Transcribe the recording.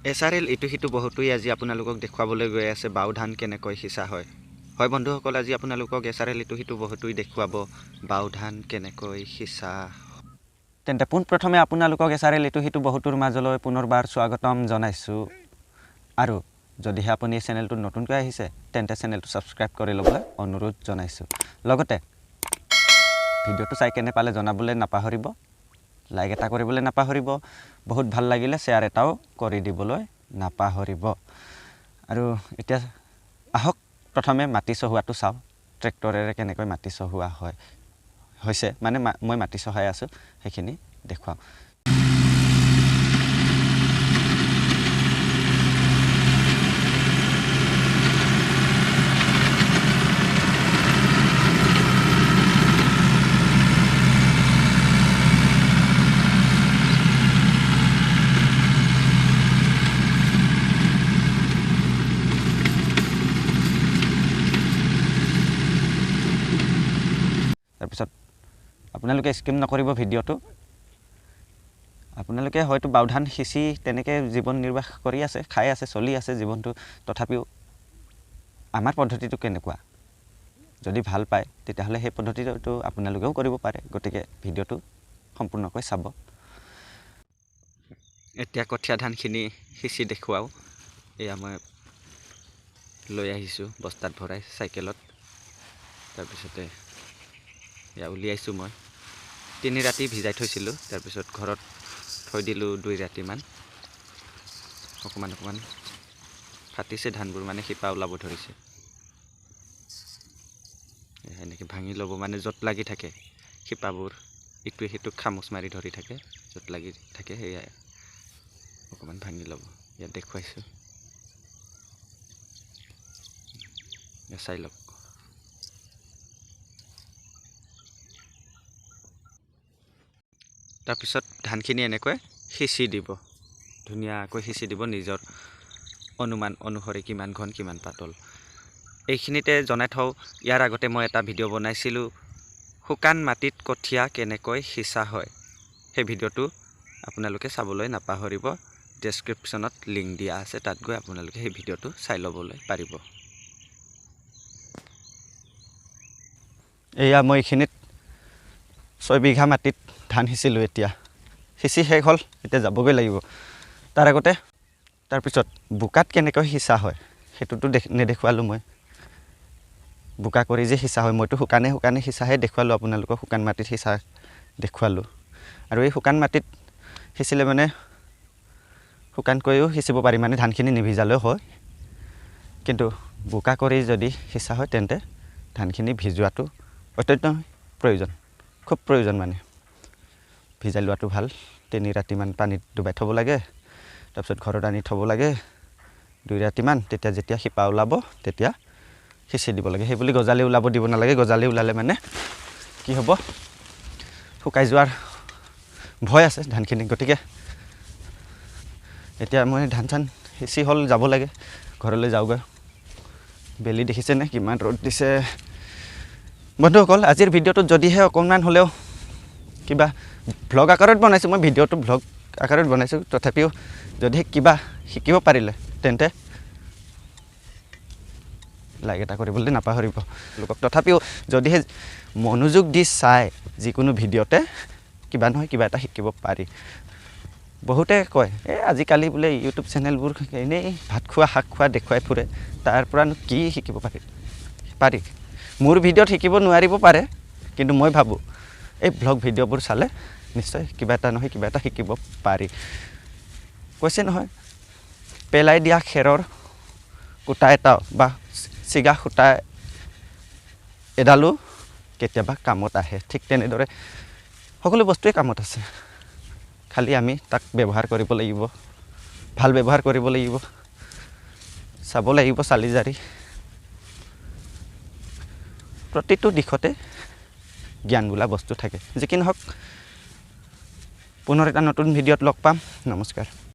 SRL ইটো সিটো বহুতোই আজি আপোনালোকক দেখুৱাবলৈ গৈ আছে বাও ধান কেনেকৈ সিঁচা হয়। হয় বন্ধুসকল, আজি আপোনালোকক SRL ইটো সিটো বহুতোই দেখুৱাব বাও ধান কেনেকৈ সিঁচা। তেন্তে পোনপ্ৰথমে আপোনালোকক SRL ইটো সিটো বহুতোৰ মাজলৈ পুনৰবাৰ স্বাগতম জনাইছোঁ। আৰু যদিহে আপুনি এই চেনেলটোত নতুনকৈ আহিছে তেন্তে চেনেলটো ছাবস্ক্ৰাইব কৰি ল'বলৈ অনুৰোধ জনাইছোঁ। লগতে ভিডিঅ'টো চাই কেনে পালে জনাবলৈ নাপাহৰিব, লাইক এটা কৰিবলৈ নাপাহৰিব, বহুত ভাল লাগিলে শ্বেয়াৰ এটাও কৰি দিবলৈ নাপাহৰিব। আৰু এতিয়া আহক প্ৰথমে মাটি চহোৱাটো চাওঁ, ট্ৰেক্টৰেৰে কেনেকৈ মাটি চহোৱা হৈছে, মানে মই মাটি চহাই আছোঁ সেইখিনি দেখুৱাওঁ। তাৰপিছত আপোনালোকে স্কিপ নকৰিব ভিডিঅ'টো। আপোনালোকে হয়তো বাও ধান সিঁচি তেনেকৈ জীৱন নিৰ্বাহ কৰি আছে, খাই আছে, চলি আছে জীৱনটো। তথাপিও আমাৰ পদ্ধতিটো কেনেকুৱা, যদি ভাল পায় তেতিয়াহ'লে সেই পদ্ধতিটো আপোনালোকেও কৰিব পাৰে। গতিকে ভিডিঅ'টো সম্পূৰ্ণকৈ চাব। এতিয়া কঠীয়া ধানখিনি সিঁচি দেখুৱাওঁ। এয়া মই লৈ আহিছোঁ বস্তাত ভৰাই চাইকেলত। তাৰপিছতে এয়া উলিয়াইছোঁ মই। 3 ৰাতি ভিজাই থৈছিলোঁ, তাৰপিছত ঘৰত থৈ দিলোঁ 2 ৰাতিমান। অকণমান ফাটিছে ধানবোৰ, মানে শিপা ওলাব ধৰিছে। এনেকৈ ভাঙি ল'ব, মানে য'ত লাগি থাকে শিপাবোৰ ইটোৱে সিটোক খামুচ মাৰি ধৰি থাকে, য'ত লাগি থাকে সেয়াই অকণমান ভাঙি ল'ব। ইয়াত দেখুৱাইছোঁ, চাই লওক। তাৰপিছত ধানখিনি এনেকৈ সিঁচি দিব, ধুনীয়াকৈ সিঁচি দিব নিজৰ অনুমান অনুসৰি কিমান ঘন কিমান পাতল। এইখিনিতে জনাই থওঁ, ইয়াৰ আগতে মই এটা ভিডিঅ' বনাইছিলোঁ শুকান মাটিত কঠীয়া কেনেকৈ সিঁচা হয়। সেই ভিডিঅ'টো আপোনালোকে চাবলৈ নাপাহৰিব। ডেছক্ৰিপশ্যনত লিংক দিয়া আছে, তাত গৈ আপোনালোকে সেই ভিডিঅ'টো চাই ল'বলৈ পাৰিব। এয়া মই এইখিনিত 6 বিঘা মাটিত ধান সিঁচিলোঁ। এতিয়া সিঁচি শেষ হ'ল, এতিয়া যাবগৈ লাগিব। তাৰ আগতে তাৰপিছত বোকাত কেনেকৈ সিঁচা হয় সেইটোতো নেদেখুৱালোঁ মই। বোকা কৰি যে সিঁচা হয়, মইতো শুকানে সিঁচাহে দেখুৱালোঁ আপোনালোকক, শুকান মাটিত সিঁচা দেখুৱালোঁ। আৰু এই শুকান মাটিত সিঁচিলে মানে শুকানকৈও সিঁচিব পাৰি, মানে ধানখিনি নিভিজালেও হয়। কিন্তু বোকা কৰি যদি সিঁচা হয় তেন্তে ধানখিনি ভিজোৱাটো অত্যন্ত প্ৰয়োজন, খুব প্ৰয়োজন। মানে ভিজাই লোৱাটো ভাল। 3 ৰাতিমান পানীত ডুবাই থ'ব লাগে, তাৰপিছত ঘৰত আনি থ'ব লাগে 2 ৰাতিমান। যেতিয়া শিপা ওলাব তেতিয়া সিঁচি দিব লাগে। সেই বুলি গজালি ওলাব দিব নালাগে। গজালি ওলালে মানে কি হ'ব, শুকাই যোৱাৰ ভয় আছে ধানখিনি। গতিকে এতিয়া মই ধান চান সিঁচি হ'ল, যাব লাগে, ঘৰলৈ যাওঁগৈ। বেলি দেখিছেনে কিমান ৰ'দ দিছে। বন্ধুসকল, আজিৰ ভিডিঅ'টোত যদিহে অকণমান হ'লেও কিবা ভ্লগ আকাৰত বনাইছোঁ, মই ভিডিঅ'টো ভ্লগ আকাৰত বনাইছোঁ, তথাপিও যদিহে কিবা শিকিব পাৰিলে তেন্তে লাইক এটা কৰিবলৈ নাপাহৰিব লোকক। তথাপিও যদিহে মনোযোগ দি চাই যিকোনো ভিডিঅ'তে কিবা নহয় কিবা এটা শিকিব পাৰি। বহুতে কয় আজিকালি বোলে ইউটিউব চেনেলবোৰ এনেই ভাত খোৱা শাক খোৱা দেখুৱাই ফুৰে, তাৰ পৰানো কি শিকিব পাৰি। মোৰ ভিডিঅ'ত শিকিব নোৱাৰিব পাৰে, কিন্তু মই ভাবোঁ এই ভ্লগ ভিডিঅ'বোৰ চালে নিশ্চয় কিবা এটা নহয় কিবা এটা শিকিব পাৰি। কৈছে নহয়, পেলাই দিয়া খেৰৰ কুটা এটাও বা চিগা সূতা এডালো কেতিয়াবা কামত আহে। ঠিক তেনেদৰে সকলো বস্তুৱে কামত আছে, খালি আমি তাক ব্যৱহাৰ কৰিব লাগিব, ভাল ব্যৱহাৰ কৰিব লাগিব, চাব লাগিব চালি জাৰি। প্ৰতিটো দিশতে জ্ঞান বোলা বস্তু থাকে। যি কি নহওক, পুনৰ এটা নতুন ভিডিঅ'ত লগ পাম। নমস্কাৰ।